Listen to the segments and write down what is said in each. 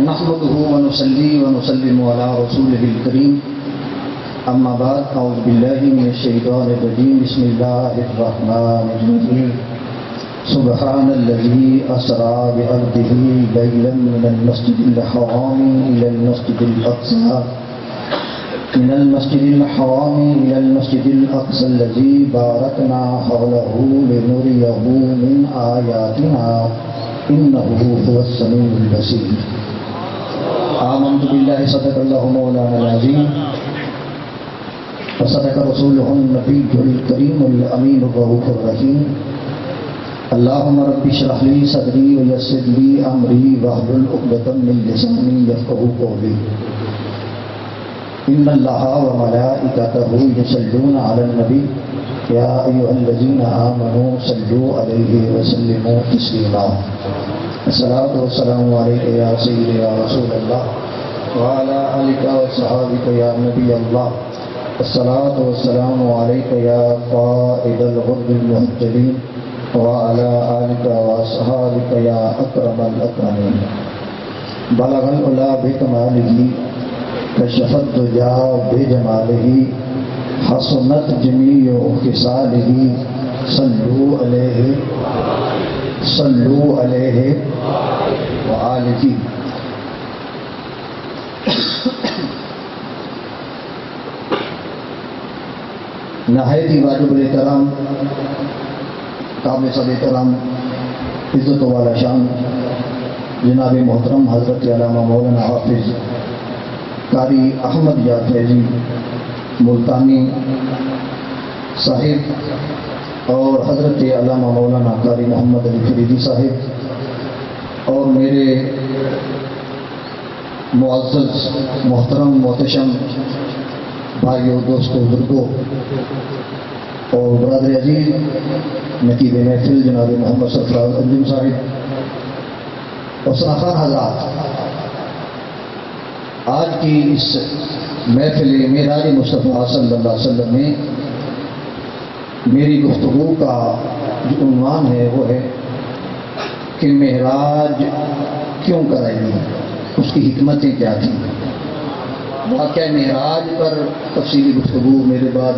نحمده ونصلي ونسلم على رسوله الكريم اما بعد اعوذ بالله من الشيطان الرجيم بسم الله الرحمن الرحيم سبحان الذي اسرى بعبده ليلا من المسجد الحرام الى المسجد الاقصى من المسجد الحرام إلى المسجد الأقصى الذي باركنا حوله لنريه من آياتنا إنه هو السميع البصير آمنت بالله صدق الله مولانا العظيم وصدق رسوله النبي الكريم الأمين الرؤوف الرحيم اللهم رب اشرح لي صدري ويسر لي أمري واحلل عقدة من لساني يفقهوا قولي ان اللہ وملائکتہ یصلون علی النبی یا ایھا الذین آمنوا صلوا علیہ وسلموا تسلیما الصلاۃ والسلام علیک یا سیدی یا رسول اللہ وعلی آلک وصحابک یا نبی اللہ الصلاۃ والسلام علیک یا قائد الغر المحجلین وعلی آلک وصحابک یا اکرم الاکرمین بلغ العلا بکمالہ کشف الدجا بجمالہ حسنت جمیع خصالہ صلو علیہ وآلہ. نہایت ہی واجب الاحترام قابل صد احترام عزت والا شان جناب محترم حضرت علامہ مولانا حافظ قاری احمد یار فیضی ملتانی صاحب اور حضرت علامہ مولانا قاری محمد علی فریدی صاحب اور میرے معزز محترم محتشم بھائیوں دوستوں بزرگوں اور برادر عزیز نقیب محفل جناب محمد سرفراز انجم صاحب اور سناخان حضرات، آج کی اس محفل معراج مصطفیٰ صلی اللہ علیہ وسلم میں میری گفتگو کا جو عنوان ہے وہ ہے کہ معراج کیوں کرائی گئی، اس کی حکمتیں کیا تھیں. واقعہ معراج پر تفصیلی گفتگو میرے بعد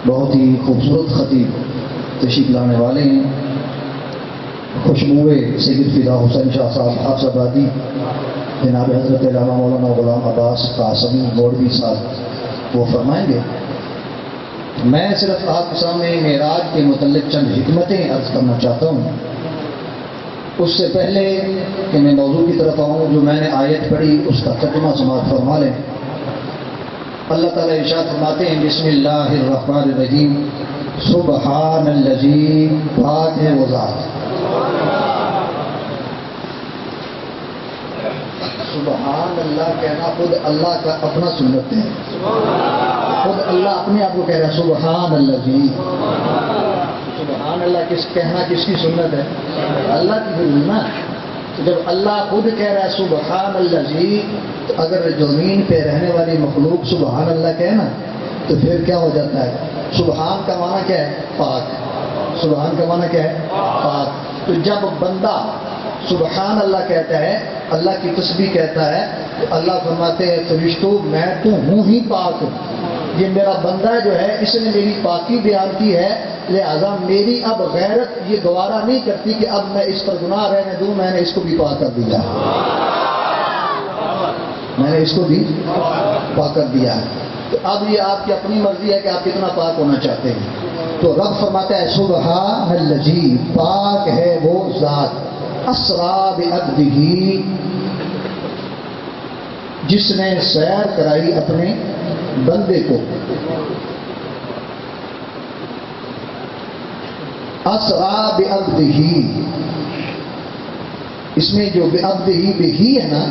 بہت ہی خوبصورت خطیب تشریف لانے والے ہیں، خوشبوئے سید فدا حسین شاہ صاحب حافظ آبادی جناب حضرت علامہ مولانا غلام عباس قاسمی مولوی صاحب وہ فرمائیں گے. میں صرف آپ کے سامنے معراج کے متعلق چند حکمتیں عرض کرنا چاہتا ہوں. اس سے پہلے کہ میں موضوع کی طرف آؤں، جو میں نے آیت پڑھی اس کا ترجمہ سماعت فرما لیں. اللہ تعالیٰ ارشاد فرماتے ہیں بسم اللہ الرحمن الرحیم سبحان الذی، پاک ہے وہ ذات. سبحان اللہ کہنا خود اللہ کا اپنا سنت ہے، خود اللہ اپنے آپ کو کہہ رہا ہے سبحان اللہ جی. سبحان اللہ کہنا کس کی سنت ہے؟ اللہ کی سنت. تو جب اللہ خود کہہ رہا ہے سبحان اللہ جی، تو اگر زمین پہ رہنے والی مخلوق سبحان اللہ کہنا تو پھر کیا ہو جاتا ہے؟ سبحان کا معنی کیا ہے؟ پاک. سبحان کا معنی کیا ہے؟ پاک. تو جب بندہ سبحان اللہ کہتا ہے، اللہ کی تسبیح کہتا ہے، تو اللہ فرماتے ہیں فرشتوں میں تو ہوں ہی پاک، یہ میرا بندہ جو ہے اس نے میری پاکی بیان کی ہے، لہذا میری اب غیرت یہ گوارا نہیں کرتی کہ اب میں اس پر گناہ رہنے دوں، میں نے اس کو بھی پاک کر دیا، میں نے اس کو بھی پاک کر دیا ہے. تو اب یہ آپ کی اپنی مرضی ہے کہ آپ کتنا پاک ہونا چاہتے ہیں. تو رب فرماتا ہے سبحان الذی، پاک ہے وہ ذات، اسرا بعبدہ، جس نے سیر کرائی اپنے بندے کو. اسرا بعبدہ، اس میں جو بعبدہ بہی ہے نا،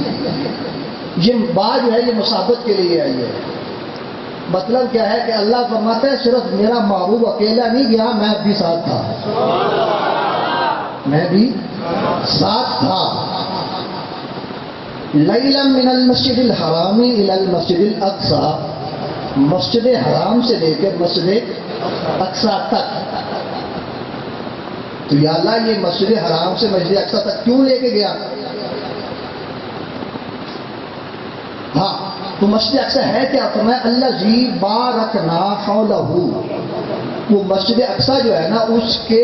یہ بات جو ہے یہ مصابت کے لیے آئی ہے. مطلب کیا ہے کہ اللہ فرماتا ہے صرف میرا محبوب اکیلا نہیں گیا، میں بھی ساتھ تھا، میں بھی ساتھ تھا. لیلا من المسجد الحرام الى المسجد الاقصى، مسجد حرام سے لے کر مسجد اقصی تک. تو یا اللہ یہ مسجد حرام سے مسجد اقصی تک کیوں لے کے گیا؟ ہاں تو مسجد اقصی ہے کیا؟ تو میں اللہ جی بارکنا حولہ، وہ مسجد اقصی جو ہے نا اس کے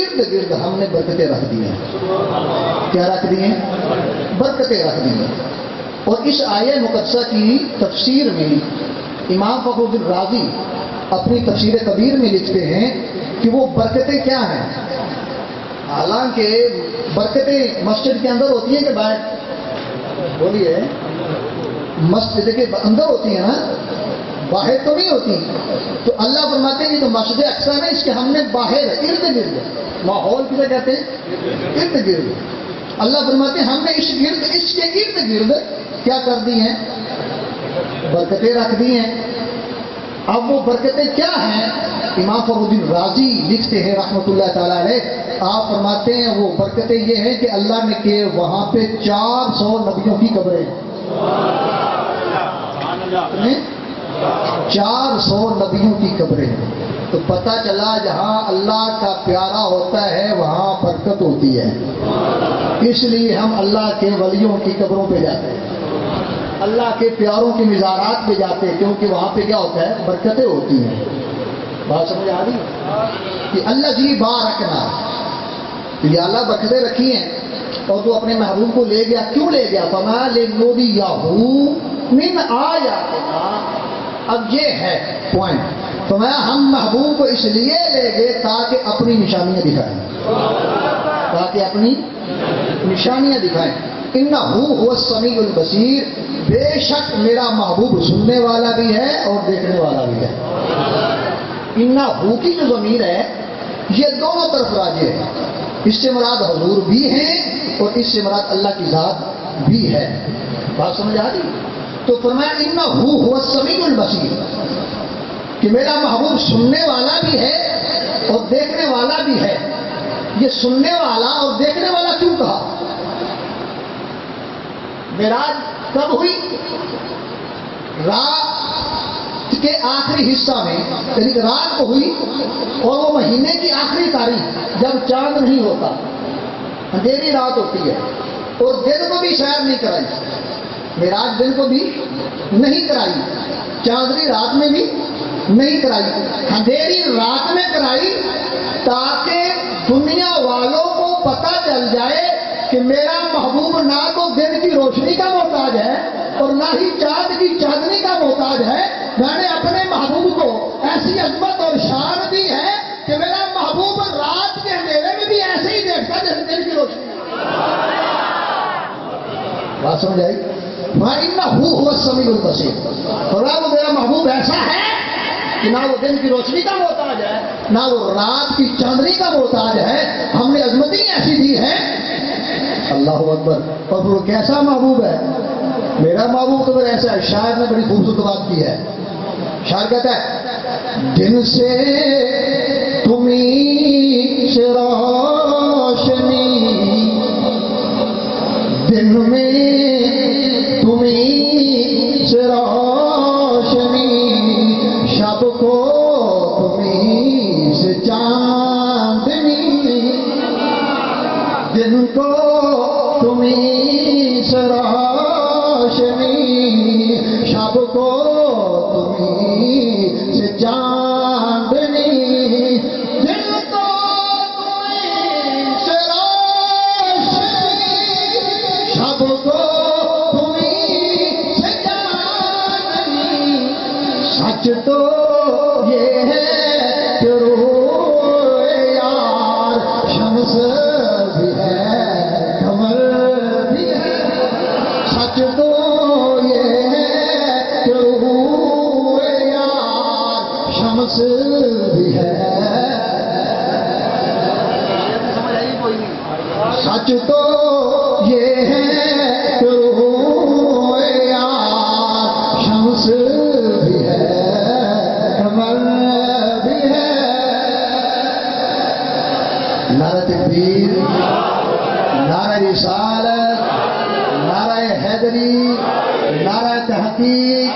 ارد گرد ہم نے برکتیں رکھ دی ہیں. کیا رکھ دی ہیں؟ برکتیں رکھ دی ہیں. اور اس آیہ مقدسہ کی تفسیر میں امام فخر الدین رازی اپنی تفسیر کبیر میں لکھتے ہیں کہ وہ برکتیں کیا ہیں. حالانکہ برکتیں مسجد کے اندر ہوتی ہیں کہ باہر؟ بولیے. مسجد کے اندر ہوتی ہیں نا، باہر تو نہیں ہوتی. تو اللہ فرماتے ہیں کہ جو مسجد اقصی ہے اس کے ہم نے باہر ارد گرد، ماحول کسے کہتے ہیں؟ ارد گرد. اللہ فرماتے ہیں ہم نے اس کے ارد گرد کیا کر دی ہیں؟ برکتیں رکھ دی ہیں. اب وہ برکتیں کیا ہیں؟ امام فخر الدین رازی لکھتے ہیں رحمۃ اللہ تعالی علیہ، آپ فرماتے ہیں وہ برکتیں یہ ہیں کہ اللہ نے کہ وہاں پہ 400 نبیوں کی قبریں، 400 نبیوں کی قبریں. تو پتہ چلا جہاں اللہ کا پیارا ہوتا ہے وہاں برکت ہوتی ہے. اس لیے ہم اللہ کے ولیوں کی قبروں پہ جاتے ہیں، اللہ کے پیاروں کی مزارات پہ جاتے ہیں، کیونکہ وہاں پہ کیا ہوتا ہے؟ برکتیں ہوتی ہیں. بات سمجھ آ رہی کہ اللہ جی بارکنا، یا اللہ برکتیں رکھی ہیں اور تو اپنے محبوب کو لے گیا. کیوں لے گیا؟ فما لنریہ من آیاتنا. اب یہ ہے پوائنٹ. تو ہم محبوب کو اس لیے لے گئے تاکہ اپنی نشانیاں دکھائیں، تاکہ اپنی نشانیاں دکھائیں. انہ هو السمیع البصیر، بے شک میرا محبوب سننے والا بھی ہے اور دیکھنے والا بھی ہے. انہ ہو کی جو ضمیر ہے یہ دونوں طرف راجع ہے. اس سے مراد حضور بھی ہیں اور اس سے مراد اللہ کی ذات بھی ہے. بات سمجھ آ رہی؟ تو فرمایا انہ هو السمیع البصیر کہ میرا محبوب سننے والا بھی ہے اور دیکھنے والا بھی ہے. یہ سننے والا اور دیکھنے والا کیوں کہا؟ معراج کب ہوئی؟ رات کے آخری حصہ میں، یعنی رات کو ہوئی اور وہ مہینے کی آخری تاریخ جب چاند نہیں ہوتا، اندھیری رات ہوتی ہے اور دن کو بھی سیر نہیں کرائی. معراج دن کو بھی نہیں کرائی، چاندنی رات میں بھی نہیں کرائی، اندھیری رات میں کرائی تاکہ دنیا والوں کو پتہ چل جائے کہ میرا محبوب نہ تو دن کی روشنی کا محتاج ہے اور نہ ہی چاند کی چاندنی کا محتاج ہے. میں نے اپنے محبوب کو ایسی عظمت اور شان دی ہے کہ میرا محبوب رات کے اندھیرے میں بھی ایسے ہی دیکھتا جیسے دن کی روشنی. بات سمجھ آئی؟ وَإِنَّهُ هُوَ السَّمِيعُ الْبَصِيرُ. اور وہ میرا محبوب ایسا ہے کہ نہ وہ دن کی روشنی کا محتاج ہے نہ وہ رات کی چاندنی کا محتاج ہے. ہم نے عظمتیں ایسی دی ہے. اللہ اکبر. اور وہ کیسا محبوب ہے؟ میرا محبوب تو ایسا ہے. شاعر نے بڑی خوبصورت بات کی ہے. شاعر کہتا ہے دن سے تمہیں سے روشنی، دن میں تمہیں سے روشنی، شب کو تمہیں سے چاندنی، دن کو تمہیں سے روشنی، شب کو تمہیں سے چاندنی، دن کو تمہیں سے روشنی، شب کو تمہیں سے چاندنی. سچ تو یہ ہے کہ روح یار شمس بھی ہے قمر بھی ہے. سچ تو یہ ہے کہ روح یار شمس بھی ہے. سچ تو یہ ہے کہ روح یار شمس بھی ہے قمر بھی ہے. نعرہ تکبیر، نعرہ رسالت، نعرہ حیدری، نعرہ تحقیق.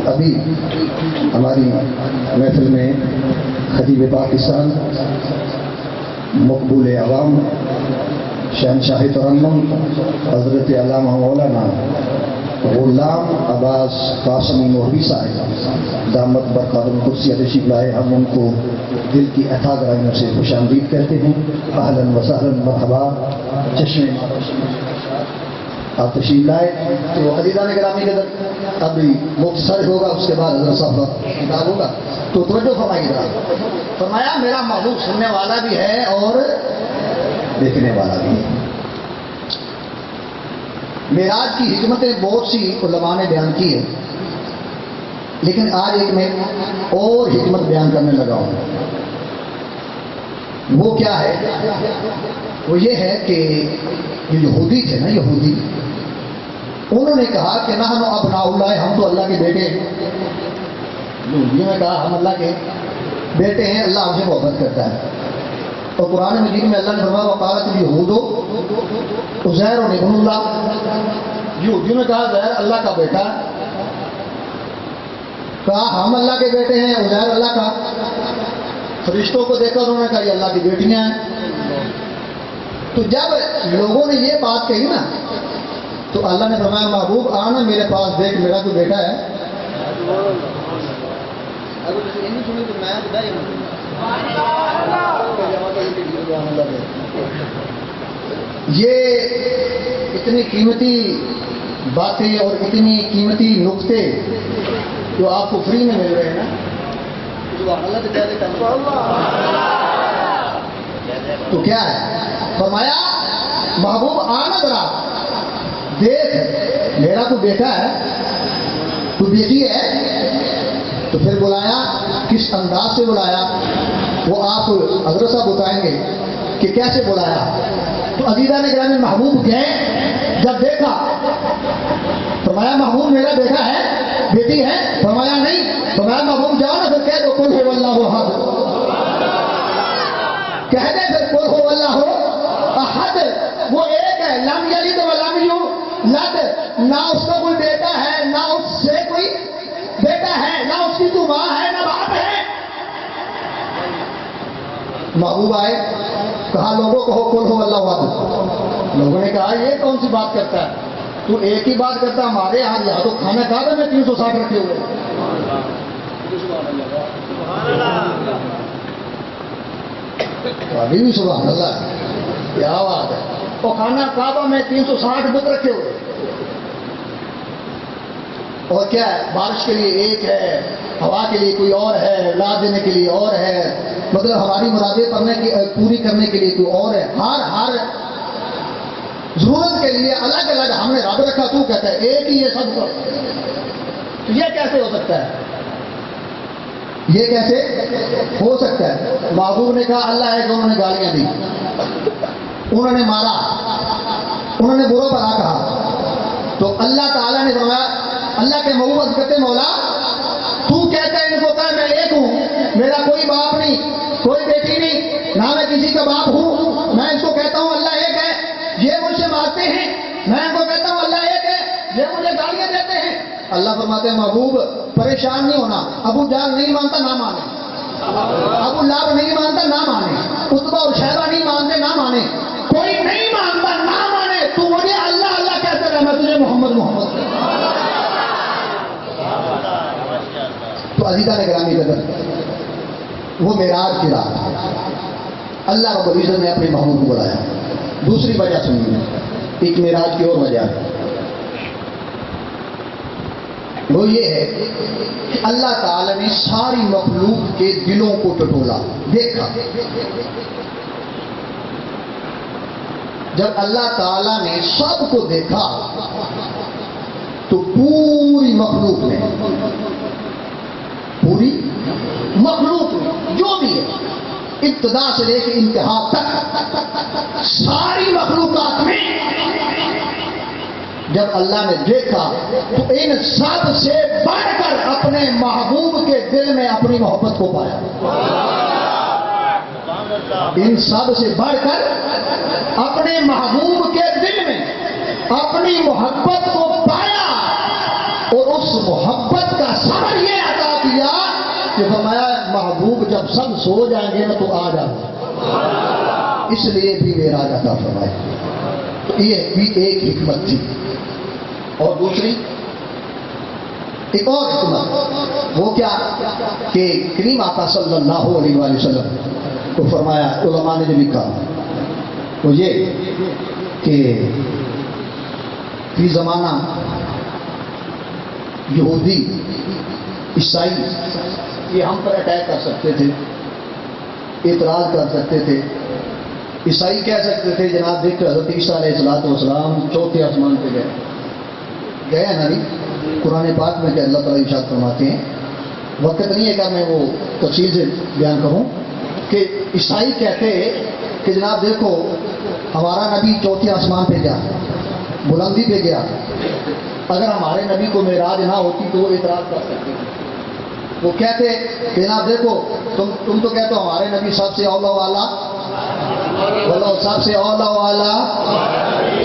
ابھی ہماری محفل میں خطیب پاکستان مقبول عوام شہنشاہ ترنم حضرت علامہ مولانا غلام عباس قاسمی مہری صاحب دامت برقرار قدسی تشریف لائے، ہم ان کو دل کی اتھا گہرائیوں سے خوش آمدید کہتے ہیں۔ اہلا و سہلا مرحبا، چشمے آپ تشریف لائے۔ تو عزیزان گرامی کے در اب مختصر ہوگا، اس کے بعد حضرت صاحب کا خطاب ہوگا، تو توجہ فرمائیے گا۔ فرمایا میرا محبوب سننے والا بھی ہے اور دیکھنے والا بھی ہے۔ معراج کی حکمتیں بہت سی علماء نے بیان کی ہے، لیکن آج ایک میں اور حکمت بیان کرنے لگا ہوں۔ وہ کیا ہے؟ وہ یہ ہے کہ یہودی تھے نا، یہودی، انہوں نے کہا کہ نحن ابناء اللہ، ہم تو اللہ کے بیٹے ہیں۔ یہودیوں نے کہا ہم اللہ کے بیٹے ہیں، اللہ ہم سے محبت کرتا ہے۔ اور قرآن مجید میں اللہ نے فرمایا وقالت الیہود عزیر ابن اللہ، یہودیوں نے کہا عزیر اللہ کا بیٹا ہے، کہا ہم اللہ کے بیٹے ہیں، عزیر اللہ کا۔ فرشتوں کو دیکھا انہوں نے کہا یہ اللہ کی بیٹیاں ہیں۔ تو جب لوگوں نے یہ بات کہی نا، تو اللہ نے فرمایا محبوب آنا میرے پاس دیکھ، میرا کوئی بیٹا ہے۔ یہ اتنی قیمتی باتیں اور اتنی قیمتی نقطے جو آپ کو فری میں مل رہے ہیں نا، تو کیا ہے؟ فرمایا محبوب آنا ذرا دیکھ، میرا کوئی بیٹا ہے، کوئی بیٹی ہے۔ تو پھر بلایا، کس انداز سے بلایا وہ آپ حضرت صاحب بتائیں گے کہ کیسے بلایا۔ تو عزیزان گرامی محبوب گئے، جب دیکھا فرمایا محبوب میرا بیٹا ہے، بیٹی ہے؟ فرمایا نہیں۔ فرمایا محبوب جاؤ نا پھر کہہ دو قل هو اللہ احد، کہہ دے پھر قل هو اللہ احد، وہ ایک ہے، لم یلد ولم یولد، نہ اس کا کوئی بیٹا ہے، نہ اس سے کوئی بیٹا ہے، نہ اس کی تو ماں ہے نہ باپ ہے۔ محبوب آئے، کہا لوگوں کہو قل هو اللہ احد۔ لوگوں نے کہا یہ کون سی بات کرتا ہے، تو ایک ہی بات کرتا، ہمارے یہاں تو کھانا کھا میں 360 رکھے ہوئے۔ ابھی بھی سبحان اللہ، کیا بات ہے، وہ کھانا کعبہ میں 360 بت رکھے ہوئے۔ اور کیا ہے، بارش کے لیے ایک ہے، ہوا کے لیے کوئی اور ہے، اولاد دینے کے لیے اور ہے، مطلب ہماری مرادیں پوری کرنے کے لیے کوئی اور ہے۔ ہر ضرورت کے لیے الگ الگ ہم نے رب رکھا، تو کہتا ہے ایک ہی یہ سب کو۔ تو یہ کیسے ہو سکتا ہے؟ یہ کیسے ہو سکتا ہے؟ محبوب نے کہا اللہ ہے کہ انہوں نے گالیاں دی، انہوں نے مارا، انہوں نے برا بھلا کہا، تو اللہ تعالیٰ نے فرمایا، اللہ کے محبوب کہتے مولا تو کہتا ہے ان کو کہا میں ایک ہوں، میرا کوئی باپ نہیں، کوئی بیٹی نہیں، نہ میں کسی کا باپ ہوں، میں ان کو کہتا ہوں اللہ ایک ہے، یہ مجھ سے مارتے ہیں، میں ان کو کہتا ہوں اللہ ایک ہے، یہ مجھے گالیاں دیتے ہیں۔ اللہ فرماتے ہیں محبوب پریشان نہیں ہونا، ابو جہل نہیں مانتا نہ مانے، ابو لہب نہیں مانتا نہ مانے، عتبہ اور شیبہ نہیں مانتے نہ مانے، کوئی نہیں مانتا نہ مانے، تو مجھے اللہ اللہ کہتے رہے، میں تجھے محمد محمد۔ تو عزیزان گرامی قدر، وہ معراج کی رات اللہ رب العزت نے اپنے محبوب کو بلایا۔ دوسری وجہ سنیے، ایک معراج کی اور وجہ ہے، وہ یہ ہے کہ اللہ تعالی نے ساری مخلوق کے دلوں کو ٹٹولا، دیکھا۔ جب اللہ تعالی نے سب کو دیکھا تو پوری مخلوق میں جو بھی ہے، ابتدا سے لے کے انتہا تک ساری مخلوقات میں جب اللہ نے دیکھا تو ان سب سے بڑھ کر اپنے محبوب کے دل میں اپنی محبت کو پایا۔ ان سب سے بڑھ کر اپنے محبوب کے دل میں اپنی محبت کو پایا، اور اس محبت کا سب سو جائیں گے نا تو آ جاؤ، اس لیے بھی معراج عطا فرمایا۔ تو یہ بھی ایک حکمت تھی۔ اور دوسری ایک اور حکمت وہ کیا کہ کریم آقا صلی اللہ علیہ وآلہ وسلم کو فرمایا، علماء نے جو لکھا وہ یہ کہ فی زمانہ یہودی عیسائی یہ ہم پر اٹیک کر سکتے تھے، اعتراض کر سکتے تھے۔ عیسائی کہہ سکتے تھے جناب دیکھ حضرت عیسیٰ علیہ السلام چوتھے آسمان پہ گئے نا نہیں، قرآن پاک میں کہ اللہ تعالیٰ ارشاد فرماتے ہیں، وقت نہیں ہے کہ میں وہ تفصیل سے بیان کروں کہ عیسائی کہتے کہ جناب دیکھو ہمارا نبی چوتھے آسمان پہ گیا، بلندی پہ گیا، اگر ہمارے نبی کو معراج نہ ہوتی تو وہ اعتراض کر سکتے تھے۔ وہ کہتے کہ جناب دیکھو تم تو کہتے ہو ہمارے نبی سب سے اولا والا، بولو سب سے اولا والا،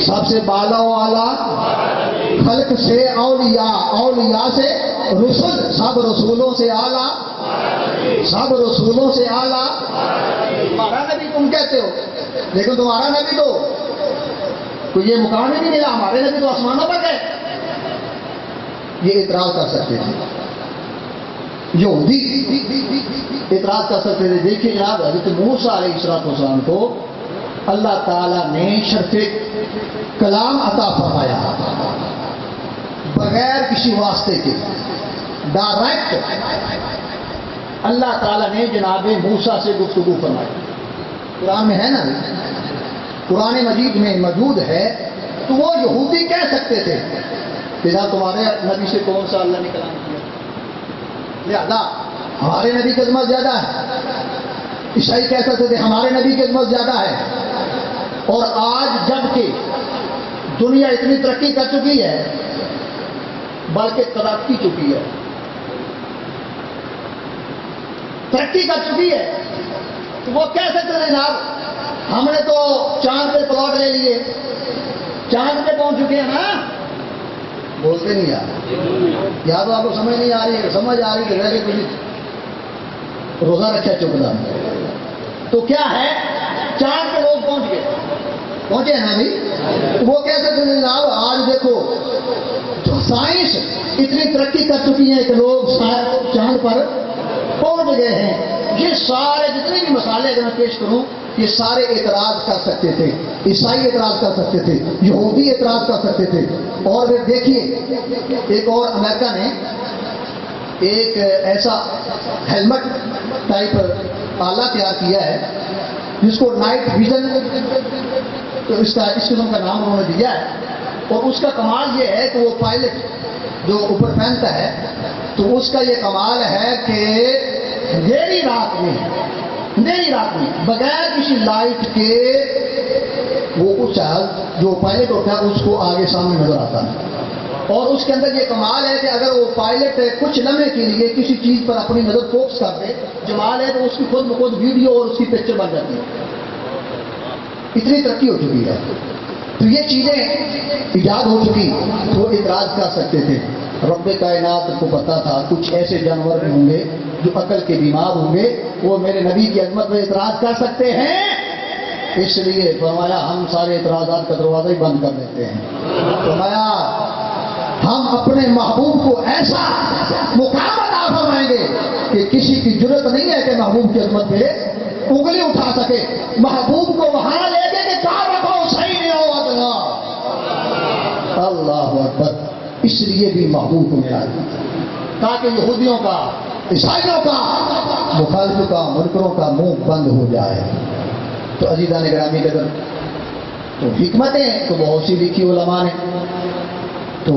سب سے بالا والا، خلق سے اولیاء، اولیاء سے رسول، سب رسولوں سے اعلیٰ، سب رسولوں سے اعلیٰ ہمارا نبی تم کہتے ہو، لیکن تمہارا نبی تو یہ مقام ہی نہیں ملا، ہمارے نبی تو آسمانوں پر گئے۔ یہ اعتراض کر سکتے تھے، یہودی اعتراض کر سکتے تھے۔ دیکھیے جناب حضرت موسیٰ علیہ السلام کو اللہ تعالیٰ نے شرف کلام عطا فرمایا بغیر کسی واسطے کے، ڈائریکٹ اللہ تعالیٰ نے جناب موسیٰ سے گفتگو فرمائی۔ قرآن میں ہے نا، قرآن مجید میں موجود ہے۔ تو وہ یہودی کہہ سکتے تھے کہ جہاں تمہارے نبی سے کون سا اللہ نے کلام کیا، لہذا ہمارے نبی کی عظمت زیادہ ہے۔ عیسائی کہہ سکتے تھے ہمارے نبی کی عظمت زیادہ ہے۔ اور آج جب کہ دنیا اتنی ترقی کر چکی ہے، بلکہ ترقی چکی ہے، ترقی کر چکی ہے، تو وہ کہہ سکتے تھے جناب ہم نے تو چاند پہ پلاٹ لے لیے، چاند پہ پہنچ چکے ہیں نا۔ بولتے نہیں یار، یا تو آپ کو سمجھ نہیں آ رہی ہے، سمجھ آ رہی ہے کہ کچھ روزہ رکھا چکنا تو کیا ہے، چاند پہ لوگ پہنچ گئے، پہنچے ہیں نا بھی۔ وہ کہہ سکتے ہیں جناب آج دیکھو سائنس اتنی ترقی کر چکی ہے کہ لوگ چاند پر پہنچ گئے ہیں۔ یہ سارے جتنے بھی مسائل اگر میں پیش کروں یہ سارے اعتراض کر سکتے تھے، عیسائی اعتراض کر سکتے تھے، یہودی اعتراض کر سکتے تھے۔ اور پھر دیکھیے ایک اور امریکہ نے ایک ایسا ہیلمٹ ٹائپ آلہ تیار کیا ہے جس کو نائٹ ویژن اس قسم کا نام انہوں نے دیا ہے۔ اور اس کا کمال یہ ہے کہ وہ پائلٹ جو اوپر پہنتا ہے تو اس کا یہ کمال ہے کہ اندھیری رات میں بغیر کسی لائٹ کے وہ جو پائلٹ ہوتا ہے اس کو آگے سامنے نظر آتا ہے۔ اور اس کے اندر یہ کمال ہے کہ اگر وہ پائلٹ کچھ لمحے کے لیے کسی چیز پر اپنی نظر فوکس کر دے، جمال ہے تو اس کی خود بخود ویڈیو اور اس کی پکچر بن جاتی ہے۔ اتنی ترقی ہو چکی ہے، تو یہ چیزیں ایجاد ہو چکی تو وہ اعتراض کر سکتے تھے۔ رب کائنات کو پتا تھا کچھ ایسے جانور بھی ہوں گے جو عقل کے بیمار ہوں گے، وہ میرے نبی کی عظمت میں اعتراض کر سکتے ہیں، اس لیے فرمایا ہم سارے اعتراضات کا دروازہ ہی بند کر دیتے ہیں۔ فرمایا ہم اپنے محبوب کو ایسا مقام عطا فرمائیں گے کہ کسی کی جرت نہیں ہے کہ محبوب کی عظمت پہ انگلی اٹھا سکے، محبوب کو وہاں لے کے کہ کہاں رکھو صحیح نہیں ہوا اللہ اکبر۔ اس لیے بھی محبوب کو ملا تاکہ یہودیوں کا، عیسائیوں کا، مخالفوں کا، منکروں کا منہ بند ہو جائے۔ تو عزیزان گرامی قدر، تو حکمتیں تو بہت سی لکھی علماء نے، تو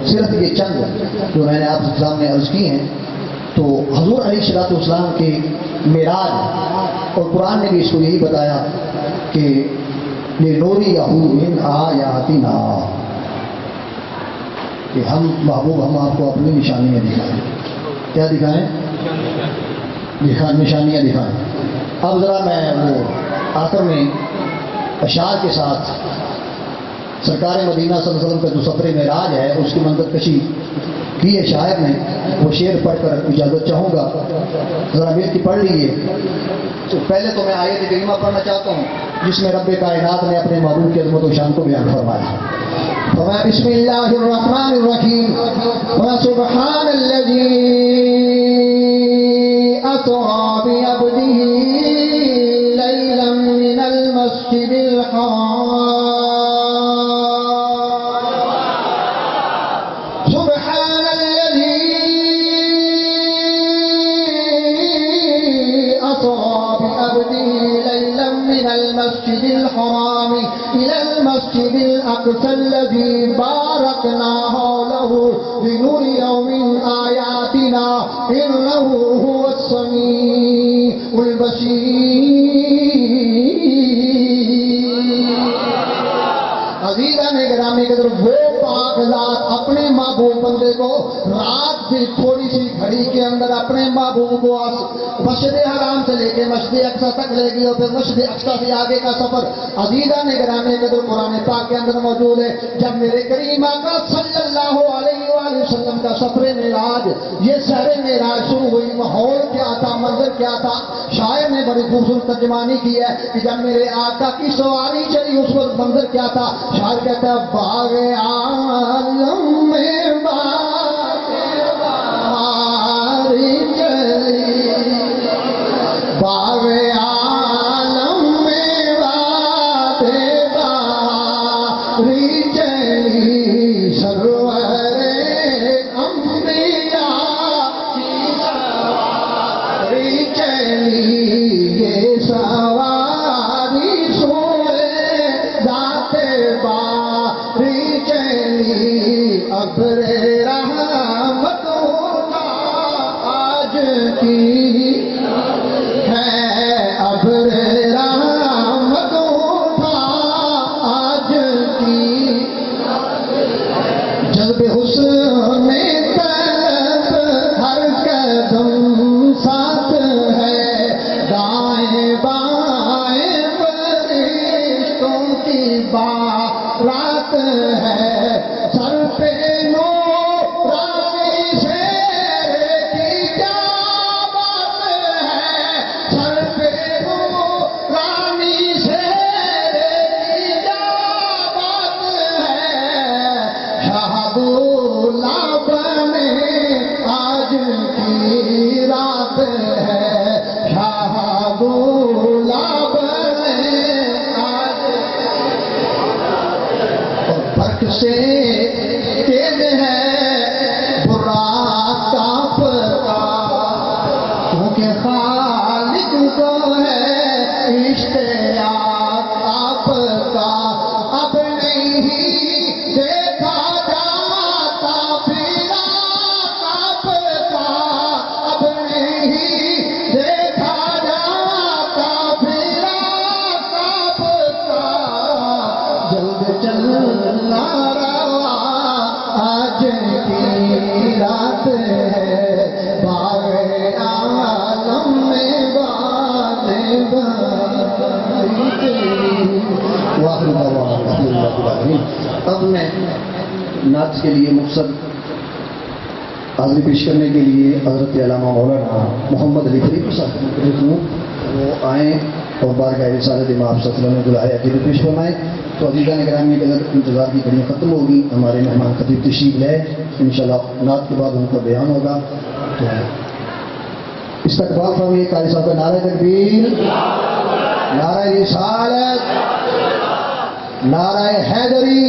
صرف یہ چند جو میں نے آپ کے سامنے عرض کی ہیں۔ تو حضور علیہ السلام کے معراج، اور قرآن نے بھی اس کو یہی بتایا کہ لِنُرِيَهُ مِنْ آيَاتِنَا، کہ ہم محبوب ہم آپ کو اپنی نشانیاں دکھائیں۔ کیا دکھائیں؟ نشانیاں دکھائیں۔ اب ذرا میں وہ آخر میں اشعار کے ساتھ سرکار مدینہ صلی اللہ علیہ وسلم کا جو سفر معراج ہے اس کی منظر کشی کی ہے شاعر نے، وہ شعر پڑھ کر اجازت چاہوں گا، ذرا بیت کی پڑھ لیجیے۔ تو پہلے تو میں آیت کریمہ پڑھنا چاہتا ہوں جس میں رب کائنات نے اپنے معبود کی عظمت و شان کو بیان فرمایا۔ فرمایا بسم اللہ الرحمن الرحیم وسبحان الذی اسری بعبدہ لیلا من المسجد الحرام المسجد الحرام إلى المسجد الأقصى الذي باركنا حوله لنريه من آياتنا إنه هو السميع البصير۔ عزیزان گرامی قدر، وہ پاک ذات اپنے محبوب بندے کو رات کی تھوڑی سی گھڑی کے اندر اپنے محبوب کو مسجد حرام سے لے کے مسجد اقصی تک لے گئی اور پھر مسجد اقصی سے آگے کا سفر عزیزان گرامی قدر قرآن پاک کے اندر موجود ہے۔ جب میرے کریم آقا صلی اللہ علیہ وآلہ وسلم کا سفر معراج، یہ سفر معراج شروع ہوئی، ماحول کیا تھا، منظر کیا تھا، شاعر نے بڑی خوبصورت ترجمانی کی ہے کہ جب میرے آقا کی سواری چلی اس وقت منظر کیا تھا۔ شاعر کہتا ہے باغ عالم میں باغ عالم میں باری چلی سرور انبیاء کی سواری چلی، یہ سواری سوئے ذات باری چلی، ابر رحمتوں کا آج کی ہے، ابر رحمتوں کا آج کی، جذب حسن طلب ہر قدم ساتھ ہے، دائیں بائیں فرشتوں کی بارات ہے، سر پہ نورانی شیر کی کیا بات ہے، سر پہ نورانی شیر کی کیا بات ہے، شہداللہ بنے آج کی رات ہے، شہداللہ بنے آج، اور برق سے تیز ہے براق کانپتا، کیونکہ خالق کو ہے اشتیاق آپ کا، اب نہیں دیکھا جاتا فراق آپ کا، اب نہیں دیکھا جاتا فراق آپ کا، جلد چلنا روا آج کی رات ہے، باغ عالم میں باتیں باری چلی۔ واخر دعوانا الحمدللہ رب العالمین۔ اب میں نعت کے لیے مقصد حاضری پیش کرنے کے لیے حضرت علامہ مولانا محمد علی فریقی صاحب ہوں، وہ آئیں اور بارگاہ رسالت امام صلی اللہ علیہ وسلم نے بلایا کہ پیش فرمائیں۔ تو عزیزان گرامی کے انتظار کی گھڑیاں ختم ہوگی، ہمارے مہمان خطیب تشریف لے، انشاءاللہ نعت کے بعد ان کا بیان ہوگا۔ تو استقبال فرمائیے قاری صاحب کا نعرہ تکبیر، نعرہ رسالت، نعرہ حیدری۔